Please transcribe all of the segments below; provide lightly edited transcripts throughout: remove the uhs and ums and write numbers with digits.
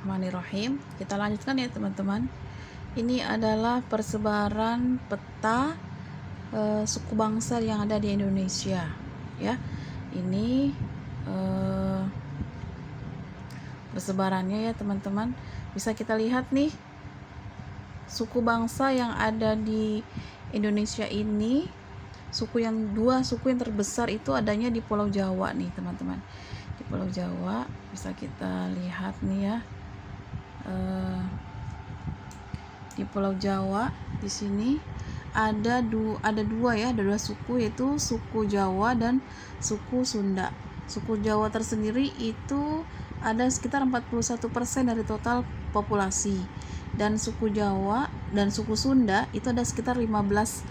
Bismillahirrahmanirrahim. Kita lanjutkan ya teman-teman. Ini adalah persebaran peta suku bangsa yang ada di Indonesia ya. Ini persebarannya ya teman-teman. Bisa kita lihat nih, suku bangsa yang ada di Indonesia ini, dua suku yang terbesar itu adanya di Pulau Jawa nih teman-teman. Di Pulau Jawa bisa kita lihat nih ya, di Pulau Jawa di sini ada dua suku, yaitu suku Jawa dan suku Sunda. Suku Jawa tersendiri itu ada sekitar 41% dari total populasi, dan suku Jawa dan suku Sunda itu ada sekitar 15%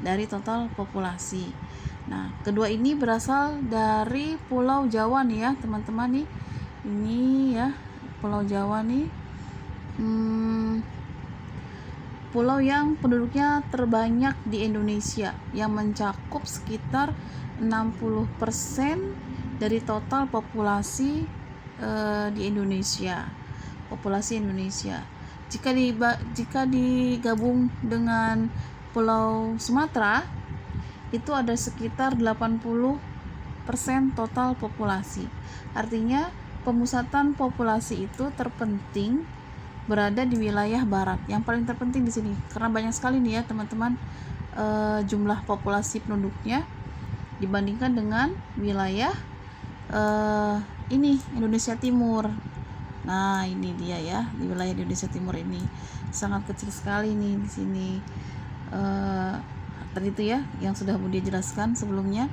dari total populasi. Nah, kedua ini berasal dari Pulau Jawa nih ya teman-teman nih. Ini ya Pulau Jawa nih, pulau yang penduduknya terbanyak di Indonesia, yang mencakup sekitar 60% dari total populasi di Indonesia. Populasi Indonesia. Jika digabung dengan Pulau Sumatera, itu ada sekitar 80% total populasi. Artinya pemusatan populasi itu terpenting berada di wilayah barat. Yang paling terpenting di sini karena banyak sekali nih ya teman-teman jumlah populasi penduduknya dibandingkan dengan wilayah ini Indonesia Timur. Nah, ini dia ya, di wilayah Indonesia Timur ini sangat kecil sekali nih di sini. Tadi itu ya yang sudah Budi jelaskan sebelumnya,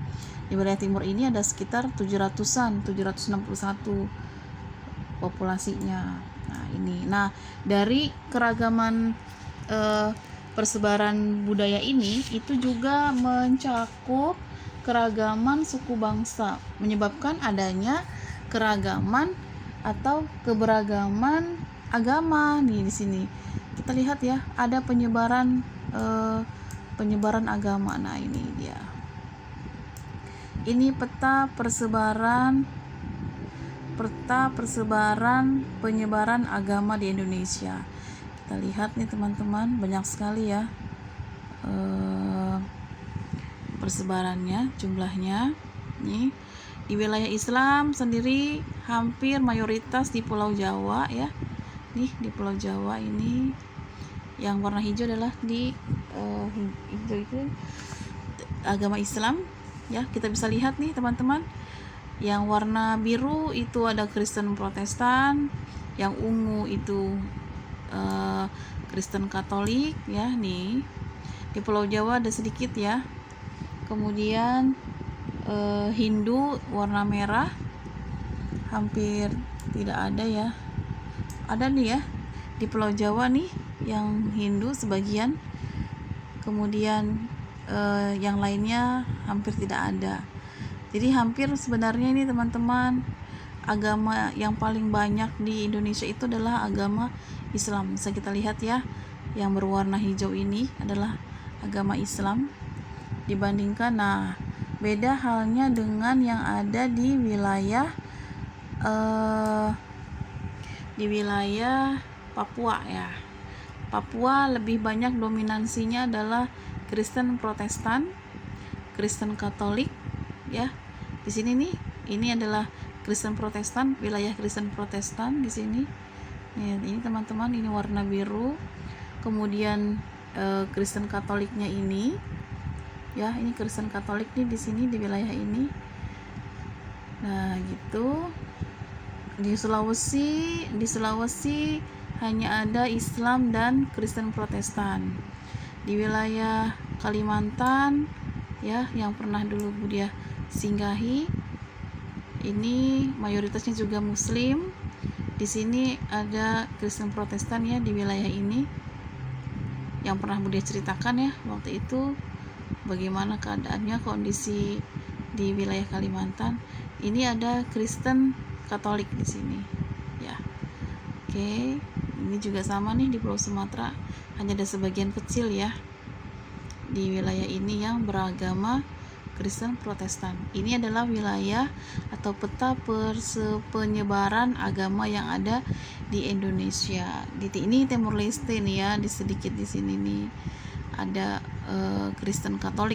di wilayah timur ini ada sekitar 761 populasinya. Nah, dari keragaman persebaran budaya ini itu juga mencakup keragaman suku bangsa, menyebabkan adanya keragaman atau keberagaman agama nih di sini. Kita lihat ya, ada penyebaran agama. Nah, ini dia. Ini peta persebaran penyebaran agama di Indonesia. Kita lihat nih teman-teman, banyak sekali ya persebarannya, jumlahnya. Nih, di wilayah Islam sendiri hampir mayoritas di Pulau Jawa ya. Nih, di Pulau Jawa ini yang warna hijau adalah di hijau itu agama Islam ya. Kita bisa lihat nih teman-teman, yang warna biru itu ada Kristen Protestan, yang ungu itu Kristen Katolik ya. Nih, di Pulau Jawa ada sedikit ya. Kemudian Hindu warna merah hampir tidak ada ya. Ada nih ya di Pulau Jawa nih yang Hindu sebagian, kemudian yang lainnya hampir tidak ada. Jadi hampir sebenarnya ini teman-teman, agama yang paling banyak di Indonesia itu adalah agama Islam. Bisa kita lihat ya, yang berwarna hijau ini adalah agama Islam dibandingkan. Nah, beda halnya dengan yang ada di wilayah Papua ya. Papua lebih banyak dominansinya adalah Kristen Protestan, Kristen Katolik ya. Di sini nih, ini adalah Kristen Protestan, wilayah Kristen Protestan di sini. Ya, ini teman-teman, ini warna biru. Kemudian Kristen Katoliknya ini ya, ini Kristen Katolik nih di sini di wilayah ini. Nah, gitu. Di Sulawesi hanya ada Islam dan Kristen Protestan. Di wilayah Kalimantan ya, yang pernah dulu Budia singgahi, ini mayoritasnya juga Muslim. Di sini ada Kristen Protestan ya di wilayah ini, yang pernah Budia ceritakan ya waktu itu bagaimana keadaannya, kondisi di wilayah Kalimantan. Ini ada Kristen Katolik di sini ya. Oke, ini juga sama nih di Pulau Sumatera, hanya ada sebagian kecil ya di wilayah ini yang beragama Kristen Protestan. Ini adalah wilayah atau peta penyebaran agama yang ada di Indonesia. Ini Timur Leste nih ya, sedikit di sini nih ada Kristen Katolik